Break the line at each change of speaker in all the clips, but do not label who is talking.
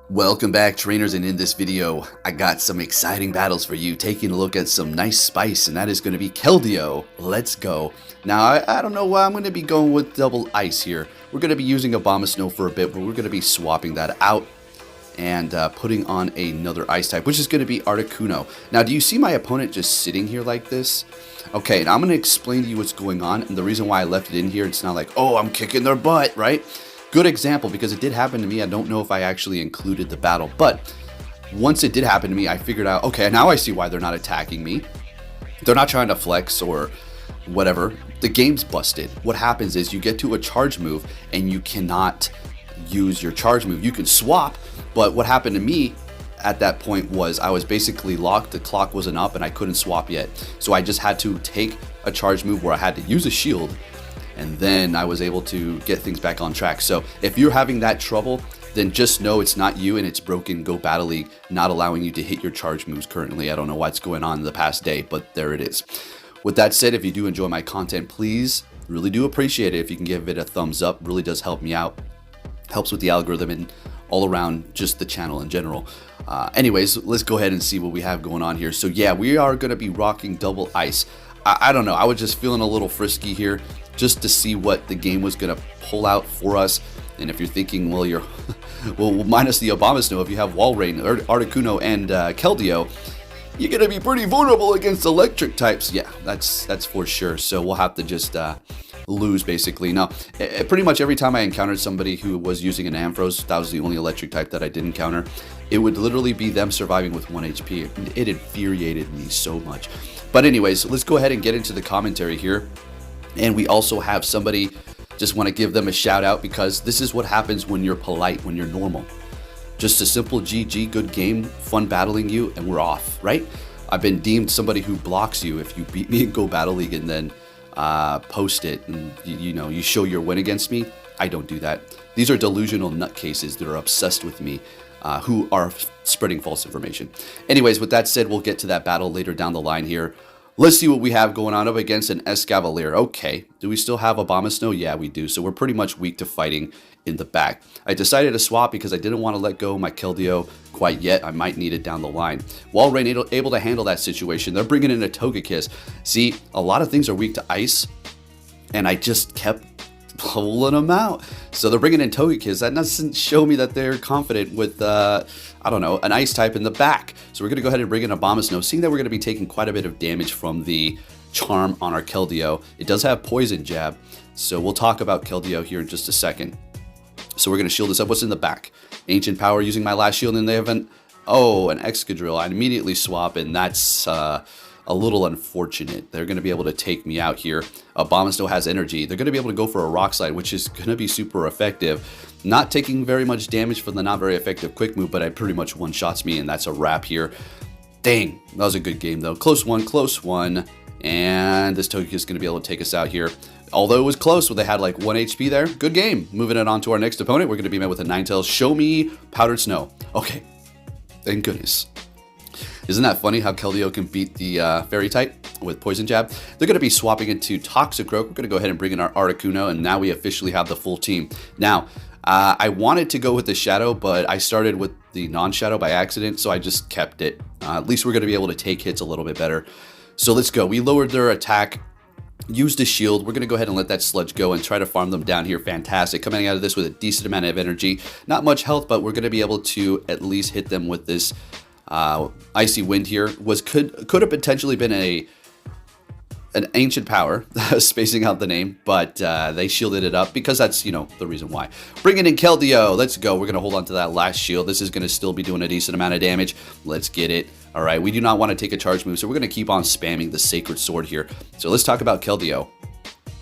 Welcome back, trainers, and in this video I got some exciting battles for you, taking a look at some nice spice, and that is going to be Keldeo. Let's go. Now I don't know why I'm going to be going with double ice here. We're going to be using Abomasnow for a bit, but we're going to be swapping that out and putting on another ice type, which is going to be Articuno. Now, do you see my opponent just sitting here like this? Okay, now I'm going to explain to you what's going on, and the reason why I left it in here, it's not like, oh, I'm kicking their butt, right? Good example, because it did happen to me. I don't know if I actually included the battle, but once it did happen to me, I figured out, okay, now I see why they're not attacking me. They're not trying to flex or whatever. The game's busted. What happens is you get to a charge move and you cannot use your charge move. You can swap, but what happened to me at that point was I was basically locked. The clock wasn't up and I couldn't swap yet. So I just had to take a charge move where I had to use a shield, and then I was able to get things back on track. So if you're having that trouble, then just know it's not you and it's broken Go Battle League not allowing you to hit your charge moves currently. I don't know what's going on in the past day, but there it is. With that said, if you do enjoy my content, please, really do appreciate it if you can give it a thumbs up. Really does help me out. Helps with the algorithm and all around just the channel in general. Anyways, let's go ahead and see what we have going on here. So yeah, we are going to be rocking double ice. I don't know. I was just feeling a little frisky here, just to see what the game was going to pull out for us. And if you're thinking, well, you're well, minus the Abomasnow, if you have Wall Rain, Articuno, and Keldeo, you're going to be pretty vulnerable against electric types. Yeah, that's for sure. So we'll have to just lose, basically. Now, pretty much every time I encountered somebody who was using an Ampharos, that was the only electric type that I did encounter, it would literally be them surviving with 1 HP. It infuriated me so much. But anyways, let's go ahead and get into the commentary here. And we also have somebody, just want to give them a shout out, because this is what happens when you're polite, when you're normal. Just a simple GG, good game, fun battling you, and we're off, right? I've been deemed somebody who blocks you if you beat me in Go Battle League and then post it and you show your win against me. I don't do that. These are delusional nutcases that are obsessed with me, who are spreading false information. Anyways, with that said, we'll get to that battle later down the line here. Let's see what we have going on up against an Escavalier. Okay, do we still have Abomasnow? Yeah, we do. So we're pretty much weak to fighting in the back. I decided to swap because I didn't want to let go of my Keldeo quite yet. I might need it down the line. Wall Rain able to handle that situation. They're bringing in a Togekiss. See, a lot of things are weak to ice, and I just kept pulling them out. So they're bringing in Togekiss. That doesn't show me that they're confident with, I don't know, an ice type in the back. So we're going to go ahead and bring in Abomasnow, seeing that we're going to be taking quite a bit of damage from the charm on our Keldeo. It does have poison jab, so we'll talk about Keldeo here in just a second. So we're going to shield this up. What's in the back? Ancient Power using my last shield, and they have an Excadrill. I immediately swap, and that's a little unfortunate. They're going to be able to take me out here. Abomasnow has energy. They're going to be able to go for a Rock Slide, which is going to be super effective. Not taking very much damage from the not very effective quick move, but it pretty much one-shots me, and that's a wrap here. Dang, that was a good game, though. Close one. And this Togekiss is going to be able to take us out here. Although it was close, where they had like 1 HP there. Good game. Moving it on to our next opponent. We're going to be met with a Ninetales. Show me Powdered Snow. Okay. Thank goodness. Isn't that funny how Keldeo can beat the Fairy type with Poison Jab? They're going to be swapping into Toxicroak. We're going to go ahead and bring in our Articuno, and now we officially have the full team. Now, I wanted to go with the Shadow, but I started with the non-Shadow by accident, so I just kept it. At least we're going to be able to take hits a little bit better. So let's go. We lowered their attack, used a shield. We're going to go ahead and let that Sludge go and try to farm them down here. Fantastic. Coming out of this with a decent amount of energy. Not much health, but we're going to be able to at least hit them with this Icy Wind here. Could have potentially been an Ancient Power, spacing out the name, but they shielded it up because that's, the reason why. Bringing in Keldeo. Let's go. We're going to hold on to that last shield. This is going to still be doing a decent amount of damage. Let's get it. All right, we do not want to take a charge move, so we're going to keep on spamming the Sacred Sword here. So let's talk about Keldeo.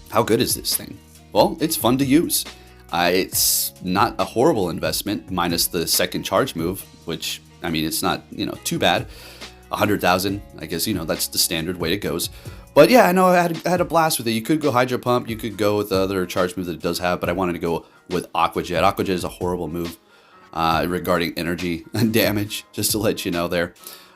How good is this thing? Well, it's fun to use. It's not a horrible investment, minus the second charge move, which, I mean, it's not, too bad. 100,000, I guess, that's the standard way it goes. But yeah, I know I had a blast with it. You could go Hydro Pump, you could go with the other charge move that it does have, but I wanted to go with Aqua Jet. Aqua Jet is a horrible move regarding energy and damage, just to let you know there.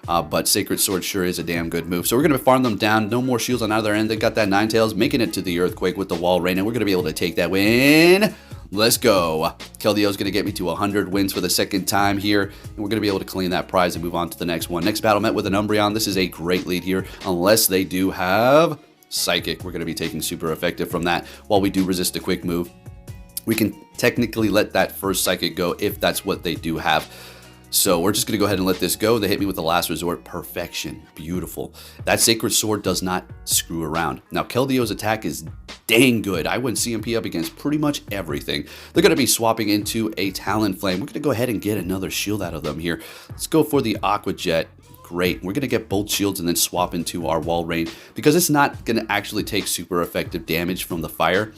But Sacred Sword sure is a damn good move. So we're going to farm them down. No more shields on either end. They got that Ninetales, making it to the Earthquake with the Wall Rain, and we're going to be able to take that win. Let's go. Keldeo's going to get me to 100 wins for the second time here, and we're going to be able to claim that prize and move on to the next one. Next battle met with an Umbreon. This is a great lead here, unless they do have Psychic. We're going to be taking super effective from that. While we do resist a quick move, we can technically let that first Psychic go if that's what they do have. So we're just going to go ahead and let this go. They hit me with the last resort. Perfection. Beautiful. That Sacred Sword does not screw around. Now, Keldeo's attack is dang good. I went CMP up against pretty much everything. They're going to be swapping into a Talonflame. We're going to go ahead and get another shield out of them here. Let's go for the Aqua Jet. Great. We're going to get both shields and then swap into our Wall Rain because it's not going to actually take super effective damage from the fire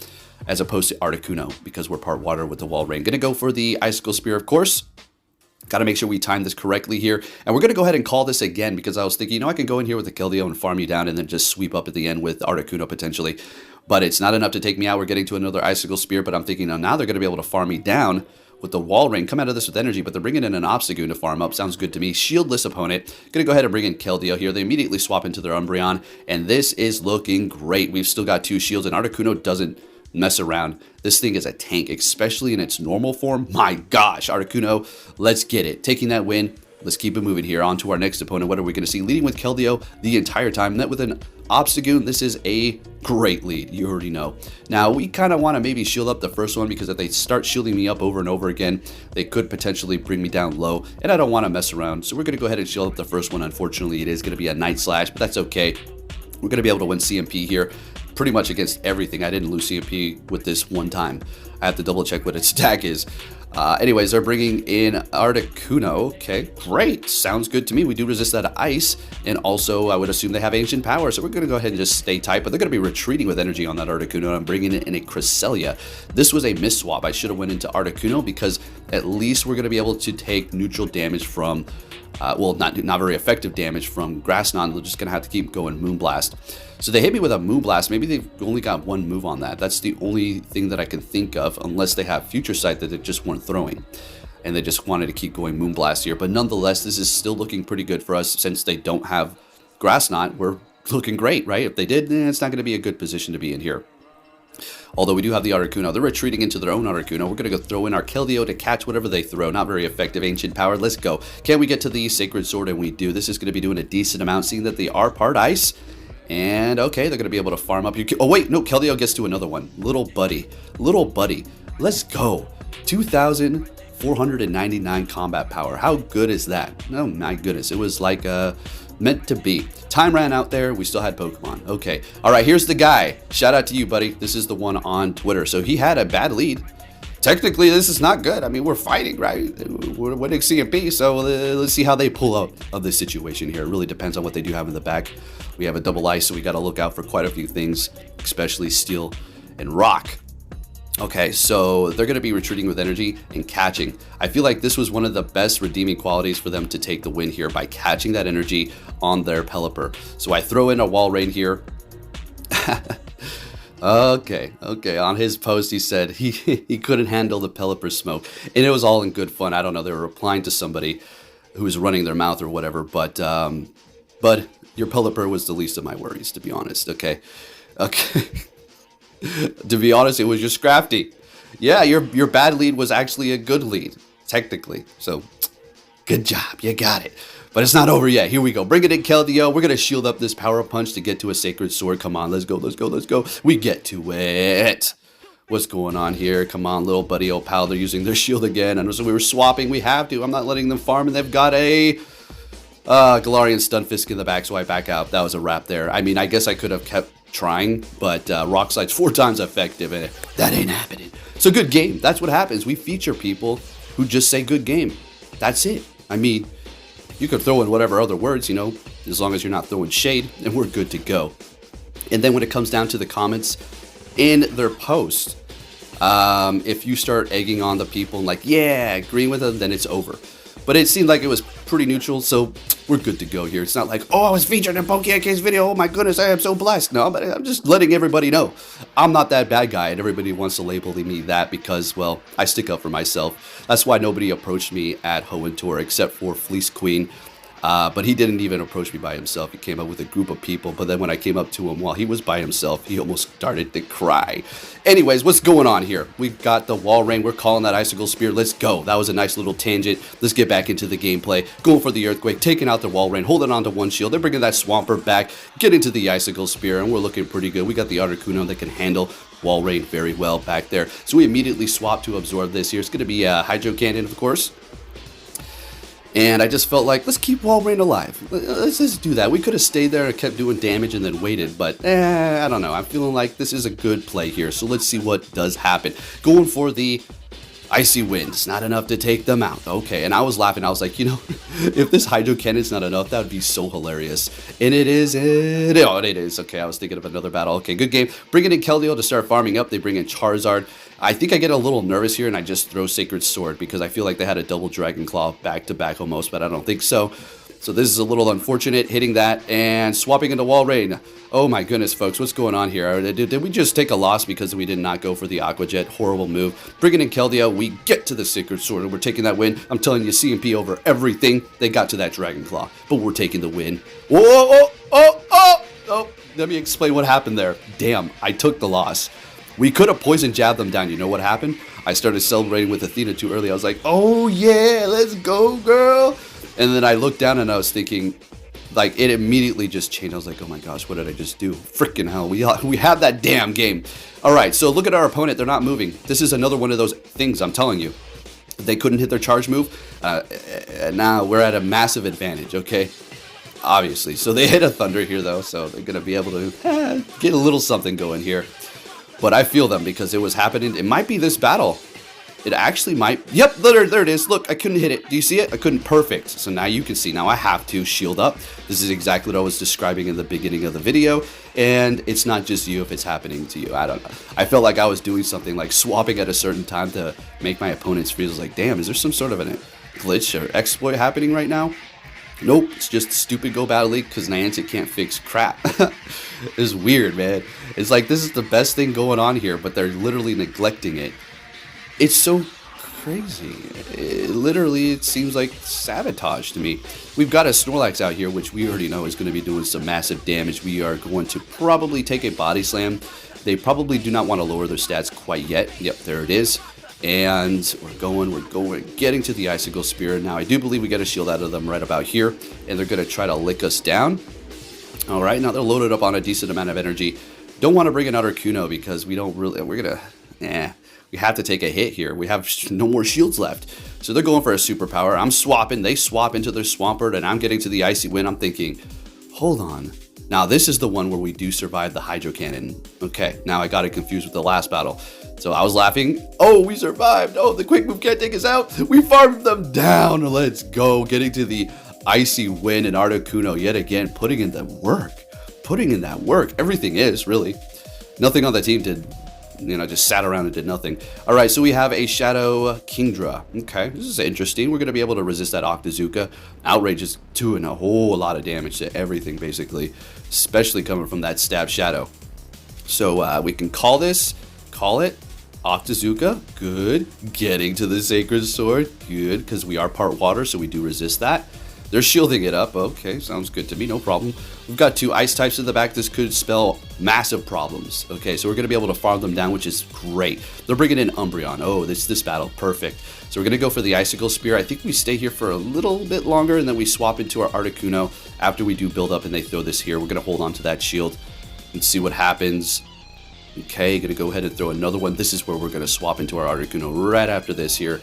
as opposed to Articuno because we're part water with the Wall Rain. Going to go for the Icicle Spear, of course. Got to make sure we time this correctly here. And we're going to go ahead and call this again because I was thinking, you know, I can go in here with the Keldeo and farm you down and then just sweep up at the end with Articuno potentially. But it's not enough to take me out. We're getting to another Icicle Spear, but I'm thinking, oh, now they're going to be able to farm me down with the Wall Ring. Come out of this with energy, but they're bringing in an Obstagoon to farm up. Sounds good to me. Shieldless opponent. Going to go ahead and bring in Keldeo here. They immediately swap into their Umbreon, and this is looking great. We've still got 2 shields, and Articuno doesn't mess around. This thing is a tank, especially in its normal form. My gosh, Articuno, let's get it. Taking that win. Let's keep it moving here. On to our next opponent. What are we going to see? Leading with Keldeo the entire time. Net with an Obstagoon. This is a great lead. You already know. Now, we kind of want to maybe shield up the first one because if they start shielding me up over and over again, they could potentially bring me down low, and I don't want to mess around. So we're going to go ahead and shield up the first one. Unfortunately, it is going to be a Night Slash, but that's okay. We're going to be able to win CMP here pretty much against everything. I didn't lose CMP with this one time. I have to double check what its attack is. Anyways, they're bringing in Articuno. Okay, great. Sounds good to me. We do resist that ice, and also I would assume they have ancient power, so we're going to go ahead and just stay tight, but they're going to be retreating with energy on that Articuno, and I'm bringing it in a Cresselia. This was a miss swap. I should have went into Articuno because at least we're going to be able to take neutral damage from, well, not very effective damage from Grass Knot. They're just going to have to keep going Moonblast. So they hit me with a Moonblast. Maybe they've only got one move on that. That's the only thing that I can think of, unless they have Future Sight that they just weren't throwing. And they just wanted to keep going Moonblast here. But nonetheless, this is still looking pretty good for us since they don't have Grass Knot. We're looking great, right? If they did, it's not going to be a good position to be in here. Although we do have the Articuno. They're retreating into their own Articuno. We're going to go throw in our Keldeo to catch whatever they throw. Not very effective. Ancient Power. Let's go. Can we get to the Sacred Sword? And we do. This is going to be doing a decent amount, seeing that they are part ice. And okay, they're going to be able to farm up. Oh wait, no, Keldeo gets to another one. Little buddy. Little buddy. Let's go. 2,499 combat power. How good is that? Oh my goodness. It was like meant to be. Time ran out there. We still had Pokemon. Okay. All right, here's the guy. Shout out to you, buddy. This is the one on Twitter. So he had a bad lead. Technically, this is not good. I mean, we're fighting, right? We're winning CMP, so let's see how they pull out of this situation here. It really depends on what they do have in the back. We have a double ice, so we got to look out for quite a few things, especially steel and rock. Okay, so they're going to be retreating with energy and catching. I feel like this was one of the best redeeming qualities for them to take the win here by catching that energy on their Pelipper. So I throw in a Wall Rain here. Okay. On his post, he said he couldn't handle the Pelipper smoke, and it was all in good fun. I don't know. They were replying to somebody who was running their mouth or whatever, but your Pelipper was the least of my worries, to be honest. Okay. To be honest, it was just Scrafty. Yeah, your bad lead was actually a good lead, technically. So, good job. You got it. But it's not over yet. Here we go. Bring it in, Keldeo. We're going to shield up this Power Punch to get to a Sacred Sword. Come on, let's go. We get to it. What's going on here? Come on, little buddy, old pal. They're using their shield again. And so we were swapping. We have to. I'm not letting them farm. And they've got a Galarian Stunfisk in the back, so I back out. That was a wrap there. I mean, I guess I could have kept trying, but Rock Slide's 4 times effective, and that ain't happening. So good game. That's what happens. We feature people who just say good game. That's it. I mean, you could throw in whatever other words, you know, as long as you're not throwing shade, and we're good to go. And then when it comes down to the comments in their post, if you start egging on the people and like, yeah, agreeing with them, then it's over. But it seemed like it was pretty neutral, so we're good to go here. It's not like, oh, I was featured in Pokemongo's video. Oh my goodness, I am so blessed. No, but I'm just letting everybody know I'm not that bad guy, and everybody wants to label me that because, well, I stick up for myself. That's why nobody approached me at Hoenn Tour except for Fleece Queen. But he didn't even approach me by himself. He came up with a group of people. But then when I came up to him while he was by himself, he almost started to cry. Anyways, what's going on here? We've got the wall rain. We're calling that icicle spear. Let's go. That was a nice little tangent. Let's get back into the gameplay. Going for the earthquake, taking out the wall rain, holding on to one shield. They're bringing that Swampert back, getting to the icicle spear, and we're looking pretty good. We got the Articuno that can handle wall rain very well back there. So we immediately swap to absorb this here. It's going to be a Hydro Cannon, of course. And I just felt like, let's keep wall rain alive. Let's just do that. We could have stayed there and kept doing damage and then waited, but I don't know. I'm feeling like this is a good play here. So let's see what does happen. Going for the Icy Wind. Not enough to take them out. Okay, and I was laughing. I was like, you know, if this Hydro Cannon's not enough, that would be so hilarious. And it is. It is. Okay, I was thinking of another battle. Okay, good game. Bringing in Keldeo to start farming up. They bring in Charizard. I think I get a little nervous here and I just throw Sacred Sword because I feel like they had a double Dragon Claw back to back almost, but I don't think so. So this is a little unfortunate, hitting that and swapping into wall rain. Oh my goodness, folks, what's going on here? Did we just take a loss because we did not go for the Aqua Jet? Horrible move. Bringing in Keldeo, we get to the Sacred Sword and we're taking that win. I'm telling you, CMP over everything. They got to that Dragon Claw, but we're taking the win. Whoa, oh, let me explain what happened there. Damn, I took the loss. We could have poison jabbed them down. You know what happened? I started celebrating with Athena too early. I was like, oh yeah, let's go, girl. And then I looked down and I was thinking, like, it immediately just changed. I was like, oh my gosh, what did I just do? Freaking hell, we have that damn game. All right, so look at our opponent. They're not moving. This is another one of those things, I'm telling you. They couldn't hit their charge move. Now we're at a massive advantage, okay? Obviously. So they hit a Thunder here, though, so they're going to be able to get a little something going here. But I feel them because it was happening. It might be this battle. It actually might. Yep, there it is. Look, I couldn't hit it. Do you see it? I couldn't. Perfect. So now you can see. Now I have to shield up. This is exactly what I was describing in the beginning of the video. And it's not just you if it's happening to you. I don't know. I felt like I was doing something like swapping at a certain time to make my opponents freeze. I was like, damn, is there some sort of a glitch or exploit happening right now? Nope, it's just stupid Go Battle League because Niantic can't fix crap. It's weird, man. It's like this is the best thing going on here, but they're literally neglecting it. It's so crazy. It seems like sabotage to me. We've got a Snorlax out here, which we already know is going to be doing some massive damage. We are going to probably take a Body Slam. They probably do not want to lower their stats quite yet. Yep, there it is. And we're going, getting to the Icicle Spear. Now, I do believe we get a shield out of them right about here, and they're going to try to lick us down. All right, now they're loaded up on a decent amount of energy. Don't want to bring an Articuno because we don't really, we have to take a hit here. We have no more shields left. So they're going for a superpower. I'm swapping. They swap into their Swampert, and I'm getting to the Icy Wind. I'm thinking, hold on. Now, this is the one where we do survive the Hydro Cannon. Okay, now I got it confused with the last battle. So I was laughing. Oh, we survived. Oh, the quick move can't take us out. We farmed them down. Let's go. Getting to the Icy Wind and Articuno yet again, putting in the work. Putting in that work. Everything is, really. Nothing on the team did, just sat around and did nothing. All right, so we have a Shadow Kingdra. Okay, this is interesting. We're going to be able to resist that Octazooka. Outrage is doing a whole lot of damage to everything, basically, especially coming from that Stab Shadow. So we can call it Octazooka. Good. Getting to the Sacred Sword. Good, because we are part water, so we do resist that. They're shielding it up. Okay, sounds good to me. No problem. We've got 2 ice types in the back. This could spell massive problems. Okay, so we're going to be able to farm them down, which is great. They're bringing in Umbreon. Oh, this battle. Perfect. So we're going to go for the Icicle Spear. I think we stay here for a little bit longer, and then we swap into our Articuno after we do build up, and they throw this here. We're going to hold on to that shield and see what happens. Okay, going to go ahead and throw another one. This is where we're going to swap into our Articuno right after this here.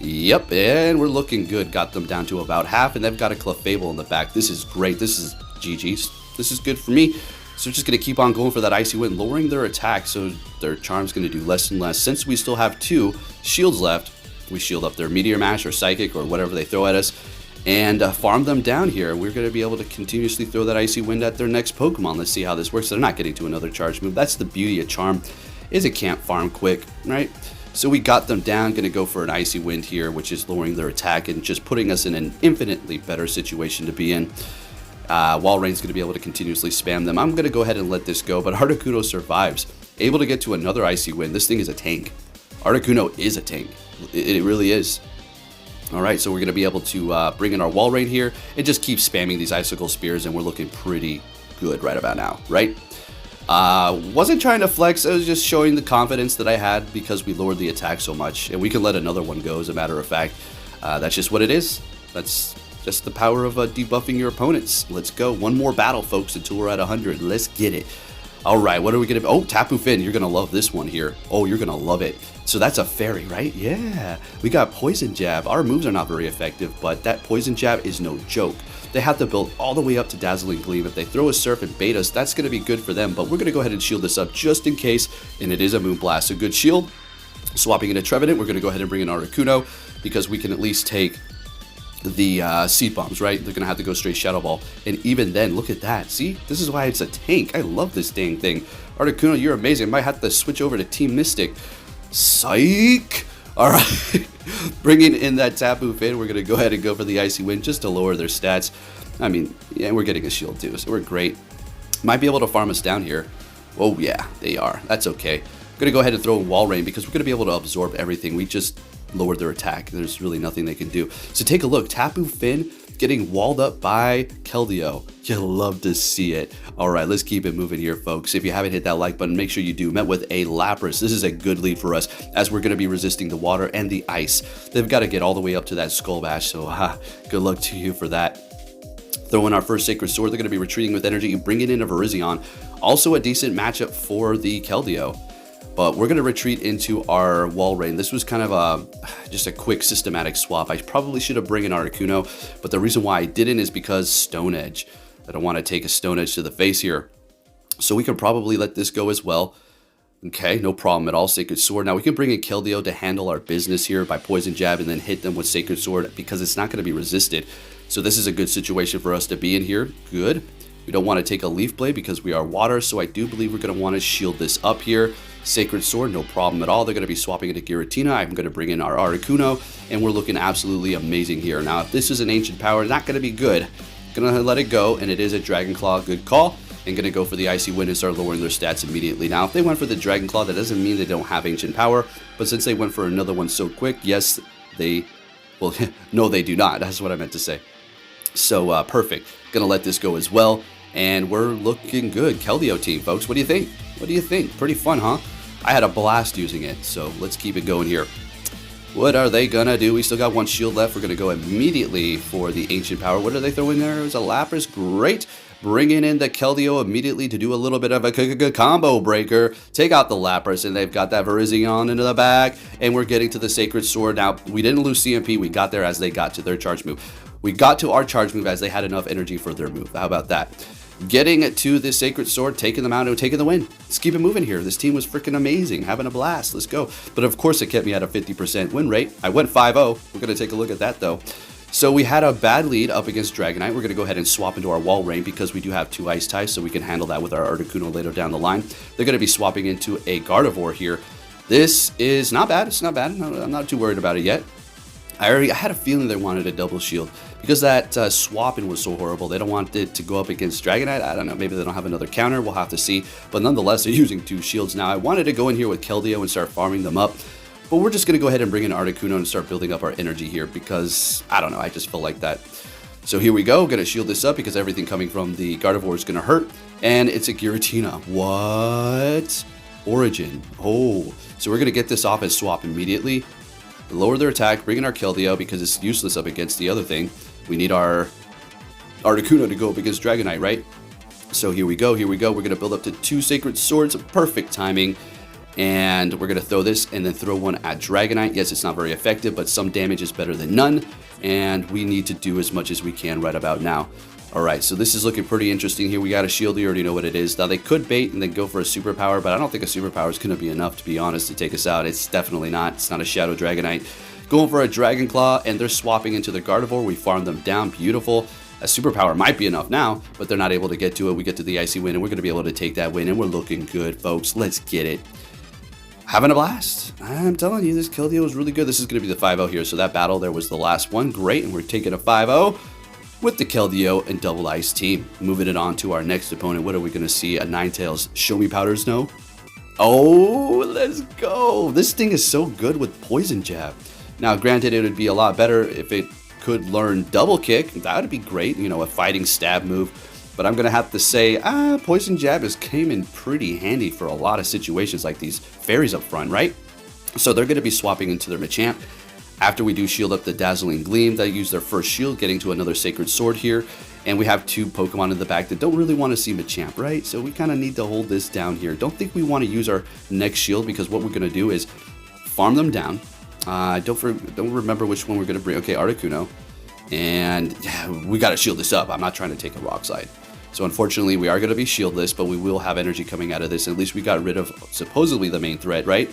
Yep, and we're looking good. Got them down to about half, and they've got a Clefable in the back. This is great. This is GG's. This is good for me. So we're just going to keep on going for that Icy Wind, lowering their attack, so their Charm's going to do less and less. Since we still have 2 shields left, we shield up their Meteor Mash or Psychic or whatever they throw at us, and farm them down here. We're going to be able to continuously throw that Icy Wind at their next Pokemon. Let's see how this works. They're not getting to another charge move. That's the beauty of Charm, is it can't farm quick, right? So we got them down, going to go for an Icy Wind here, which is lowering their attack and just putting us in an infinitely better situation to be in. Walreign's going to be able to continuously spam them. I'm going to go ahead and let this go, but Articuno survives. Able to get to another Icy Wind. This thing is a tank. Articuno is a tank. It really is. All right, so we're going to be able to bring in our wall rain here and just keep spamming these icicle spears, and we're looking pretty good right about now, right? Wasn't trying to flex, I was just showing the confidence that I had because we lowered the attack so much, and we can let another one go as a matter of fact. That's just what it is. That's just the power of debuffing your opponents. Let's go. One more battle, folks, until we're at 100. Let's get it. All right, what are we going to... Oh, Tapu Finn, you're going to love this one here. Oh, you're going to love it. So that's a fairy, right? Yeah. We got Poison Jab. Our moves are not very effective, but that Poison Jab is no joke. They have to build all the way up to Dazzling Gleam. If they throw a Surf and bait us, that's going to be good for them, but we're going to go ahead and shield this up just in case, and it is a Moonblast. A good shield. Swapping into Trevenant, we're going to go ahead and bring in Articuno because we can at least take the Seed Bombs, right? They're going to have to go straight Shadow Ball. And even then, look at that. See? This is why it's a tank. I love this dang thing. Articuno, you're amazing. I might have to switch over to Team Mystic. Psych! Alright. Bringing in that Tapu Finn, we're going to go ahead and go for the Icy Wind just to lower their stats. I mean, yeah, we're getting a shield too, so we're great. Might be able to farm us down here. Oh, yeah, they are. That's okay. I'm going to go ahead and throw in Wall Rain because we're going to be able to absorb everything. We just lowered their attack. There's really nothing they can do. So take a look. Tapu Finn getting walled up by Keldeo. You'll love to see it. All right, let's keep it moving here, folks. If you haven't hit that like button, make sure you do. Met with a Lapras. This is a good lead for us as we're going to be resisting the water and the ice. They've got to get all the way up to that Skull Bash, so good luck to you for that. Throw in our first Sacred Sword. They're going to be retreating with energy and bringing in a Virizion. Also a decent matchup for the Keldeo. But we're going to retreat into our Wall Rain. This was kind of just a quick systematic swap. I probably should have brought in Articuno, but the reason why I didn't is because Stone Edge. I don't want to take a Stone Edge to the face here. So we can probably let this go as well. Okay, no problem at all. Sacred Sword. Now we can bring in Keldeo to handle our business here by Poison Jab and then hit them with Sacred Sword because it's not going to be resisted. So this is a good situation for us to be in here. Good. We don't want to take a Leaf Blade because we are water, so I do believe we're going to want to shield this up here. Sacred Sword, no problem at all. They're going to be swapping into Giratina. I'm going to bring in our Articuno, and we're looking absolutely amazing here. Now, if this is an Ancient Power, not going to be good. Going to let it go, and it is a Dragon Claw. Good call. And going to go for the Icy Wind and start lowering their stats immediately. Now, if they went for the Dragon Claw, that doesn't mean they don't have Ancient Power, but since they went for another one so quick, yes, they... Well, no, they do not. That's what I meant to say. So, perfect. Going to let this go as well. And we're looking good. Keldeo team, folks. What do you think? What do you think? Pretty fun, huh? I had a blast using it, so let's keep it going here. What are they gonna do? We still got one shield left. We're gonna go immediately for the Ancient Power. What are they throwing there? It was a Lapras. Great. Bringing in the Keldeo immediately to do a little bit of a combo breaker. Take out the Lapras, and they've got that Virizion into the back. And we're getting to the Sacred Sword. Now, we didn't lose CMP. We got there as they got to their charge move. We got to our charge move as they had enough energy for their move. How about that? Getting to the Sacred Sword, taking them out, and taking the win. Let's keep it moving here. This team was freaking amazing. Having a blast. Let's go. But of course, it kept me at a 50% win rate. I went 5-0. We're going to take a look at that, though. So we had a bad lead up against Dragonite. We're going to go ahead and swap into our Wall Rain because we do have 2 Ice Types, so we can handle that with our Articuno later down the line. They're going to be swapping into a Gardevoir here. This is not bad. It's not bad. I'm not too worried about it yet. I had a feeling they wanted a double shield because that swapping was so horrible. They don't want it to go up against Dragonite. I don't know. Maybe they don't have another counter. We'll have to see. But nonetheless, they're using 2 shields now. I wanted to go in here with Keldeo and start farming them up. But we're just going to go ahead and bring in Articuno and start building up our energy here because, I don't know, I just feel like that. So here we go. Going to shield this up because everything coming from the Gardevoir is going to hurt. And it's a Giratina. What? Origin. Oh. So we're going to get this off as swap immediately. Lower their attack, bring in our Keldeo because it's useless up against the other thing. We need our Articuno to go up against Dragonite, right? So here we go, here we go. We're going to build up to 2 Sacred Swords. Perfect timing. And we're going to throw this and then throw one at Dragonite. Yes, it's not very effective, but some damage is better than none. And we need to do as much as we can right about now. Alright, so this is looking pretty interesting here. We got a shield, you already know what it is. Now, they could bait and then go for a superpower, but I don't think a superpower is going to be enough, to be honest, to take us out. It's definitely not. It's not a Shadow Dragonite. Going for a Dragon Claw, and they're swapping into the Gardevoir. We farm them down. Beautiful. A superpower might be enough now, but they're not able to get to it. We get to the Icy Wind, and we're going to be able to take that win, and we're looking good, folks. Let's get it. Having a blast. I'm telling you, this Keldeo is really good. This is going to be the 5-0 here, so that battle there was the last one. Great, and we're taking a 5-0. With the Keldeo and Double Ice team. Moving it on to our next opponent. What are we going to see? A Ninetales. Show me Powder Snow. Oh, let's go. This thing is so good with Poison Jab. Now, granted, it would be a lot better if it could learn double kick. That would be great, you know, a fighting stab move. But I'm going to have to say, Poison Jab came in pretty handy for a lot of situations like these fairies up front, right? So they're going to be swapping into their Machamp. After we do shield up the Dazzling Gleam, they use their first shield, getting to another Sacred Sword here. And we have 2 Pokemon in the back that don't really want to see Machamp, right? So we kind of need to hold this down here. Don't think we want to use our next shield, because what we're going to do is farm them down. Don't remember which one we're going to bring. Okay, Articuno. And yeah, we got to shield this up. I'm not trying to take a Rock Slide. So unfortunately, we are going to be shieldless, but we will have energy coming out of this. At least we got rid of supposedly the main threat, right?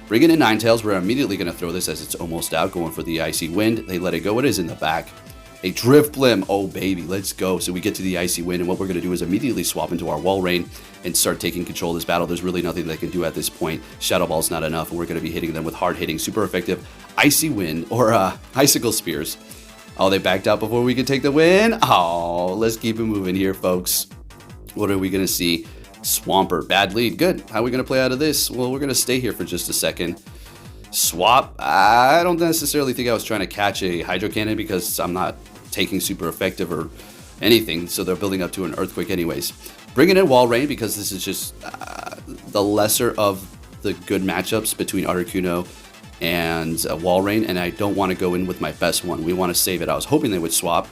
Bringing in Ninetales, we're immediately going to throw this as it's almost out, going for the Icy Wind. They let it go. It is in the back. A Drifblim. Oh, baby. Let's go. So we get to the Icy Wind, and what we're going to do is immediately swap into our Wall Rain and start taking control of this battle. There's really nothing they can do at this point. Shadow Ball's not enough, and we're going to be hitting them with hard-hitting, super effective Icy Wind, or Icicle Spears. Oh, they backed out before we could take the win. Oh, let's keep it moving here, folks. What are we going to see? Swampert. Bad lead. Good. How are we going to play out of this? Well, we're going to stay here for just a second. Swap. I don't necessarily think I was trying to catch a Hydro Cannon, because I'm not taking super effective or anything. So they're building up to an Earthquake anyways. Bringing in Wall Rain, because this is just the lesser of the good matchups between Articuno and Walrein, and I don't want to go in with my best one. We want to save it. I was hoping they would swap,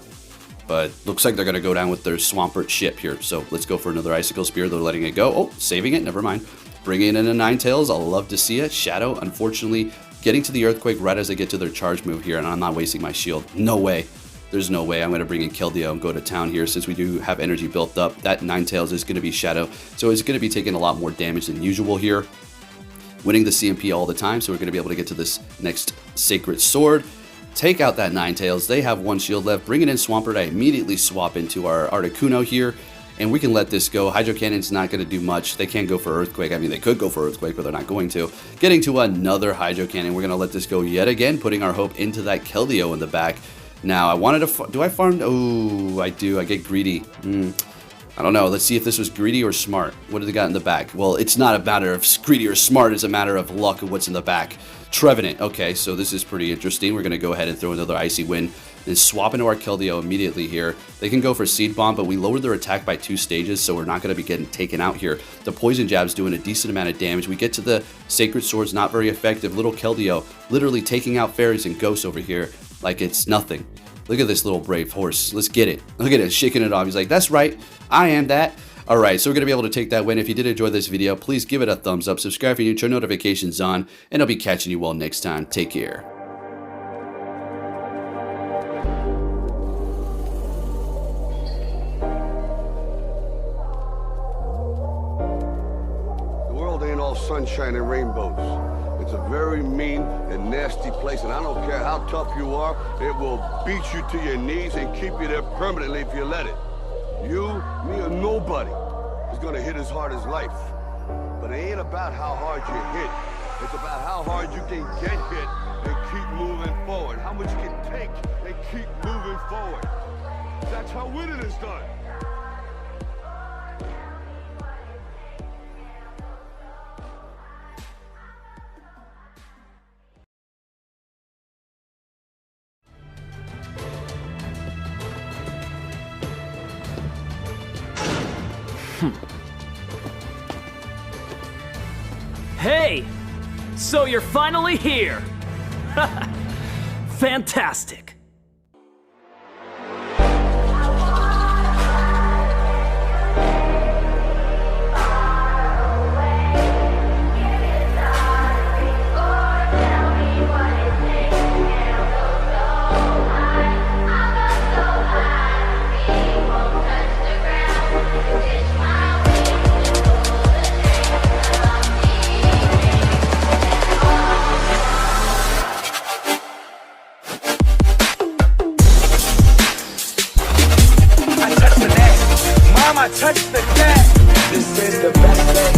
but looks like they're going to go down with their Swampert ship here. So let's go for another Icicle Spear. They're letting it go. Oh, saving it. Never mind. Bringing in a Ninetales. I'll love to see it. Shadow, unfortunately, getting to the Earthquake right as they get to their charge move here, and I'm not wasting my shield. No way. There's no way. I'm going to bring in Keldeo and go to town here, since we do have energy built up. That Ninetales is going to be Shadow, so it's going to be taking a lot more damage than usual here. Winning the CMP all the time, so we're going to be able to get to this next Sacred Sword. Take out that Ninetales. They have 1 shield left. Bringing in Swampert, I immediately swap into our Articuno here, and we can let this go. Hydro Cannon's not going to do much. They can't go for Earthquake. I mean, they could go for Earthquake, but they're not going to. Getting to another Hydro Cannon. We're going to let this go yet again, putting our hope into that Keldeo in the back. Now, I wanted to... Do I farm? Oh, I do. I get greedy. I don't know. Let's see if this was greedy or smart. What do they got in the back? Well, it's not a matter of greedy or smart. It's a matter of luck of what's in the back. Trevenant. Okay, so this is pretty interesting. We're going to go ahead and throw another Icy Wind and swap into our Keldeo immediately here. They can go for Seed Bomb, but we lowered their attack by 2 stages, so we're not going to be getting taken out here. The Poison Jab's doing a decent amount of damage. We get to the Sacred Swords, not very effective. Little Keldeo literally taking out fairies and ghosts over here like it's nothing. Look at this little brave horse. Let's get it. Look at it, shaking it off. He's like, that's right. I am that. All right, so we're going to be able to take that win. If you did enjoy this video, please give it a thumbs up. Subscribe if you're new, turn notifications on, and I'll be catching you all next time. Take care.
The world ain't all sunshine and rainbows. It's a very mean and nasty place, and I don't care how tough you are, it will beat you to your knees and keep you there permanently if you let it. You, me, or nobody is gonna hit as hard as life. But it ain't about how hard you hit. It's about how hard you can get hit and keep moving forward. How much you can take and keep moving forward. That's how winning is done.
Hey! So you're finally here! Fantastic!
I touch the cat. This is the best day.